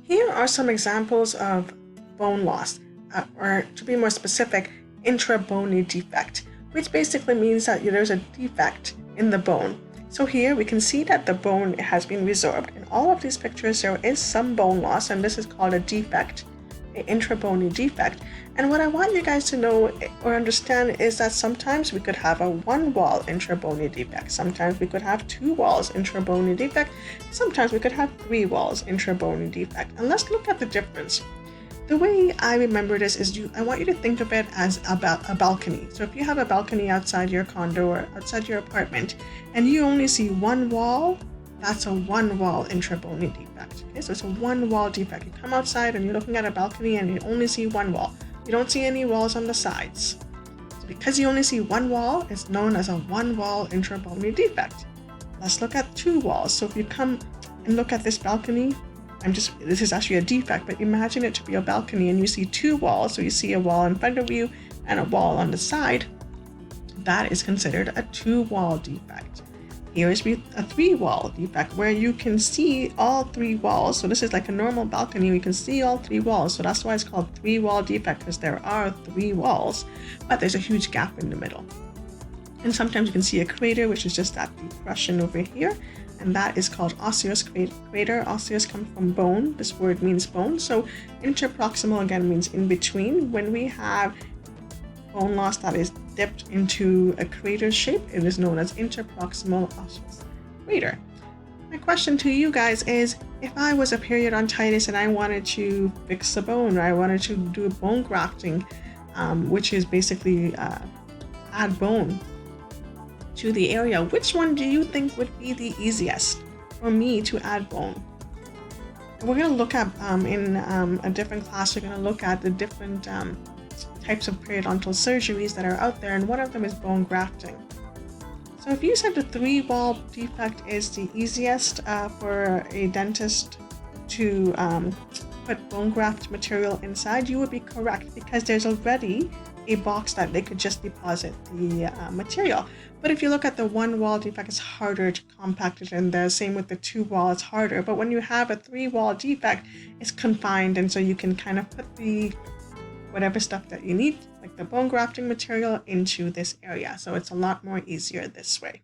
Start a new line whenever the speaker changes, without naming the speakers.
Here are some examples of bone loss, or to be more specific, intra-bony defect, which basically means that there's a defect in the bone. So here we can see that the bone has been resorbed. In all of these pictures there is some bone loss, and this is called a defect, an intra-bony defect. And what I want you guys to know or understand is that sometimes we could have a one-wall intra-bony defect, sometimes we could have two walls intra-bony defect, sometimes we could have three walls intra-bony defect. And let's look at the difference. The way I remember this is I want you to think of it as a balcony. So if you have a balcony outside your condo or outside your apartment and you only see one wall, that's a one-wall intra-bony defect. Okay, so it's a one-wall defect. You come outside and you're looking at a balcony and you only see one wall. You don't see any walls on the sides. So because you only see one wall, it's known as a one-wall intra-bony defect. Let's look at two walls. So if you come and look at this balcony, this is actually a defect, but imagine it to be a balcony and you see two walls. So you see a wall in front of you and a wall on the side. That is considered a two-wall defect. Here is a three-wall defect where you can see all three walls. So this is like a normal balcony, we can see all three walls. So that's why it's called three-wall defect, because there are three walls, but there's a huge gap in the middle. And sometimes you can see a crater, which is just that depression over here. And that is called osseous crater. Osseous comes from bone. This word means bone. So interproximal again means in between. When we have bone loss that is dipped into a crater shape, it is known as interproximal osseous crater. My question to you guys is, if I was a periodontitis and I wanted to fix a bone, or I wanted to do bone grafting, which is basically add bone to the area, which one do you think would be the easiest for me to add bone? We're going to look at in a different class, we're going to look at the different types of periodontal surgeries that are out there, and one of them is bone grafting. So if you said the three-wall defect is the easiest for a dentist to put bone graft material inside, you would be correct, because there's already a box that they could just deposit the material. But if you look at the one-wall defect, it's harder to compact it, and the same with the two-wall, it's harder. But when you have a three-wall defect, it's confined, and so you can kind of put the whatever stuff that you need, like the bone grafting material, into this area. So it's a lot more easier this way.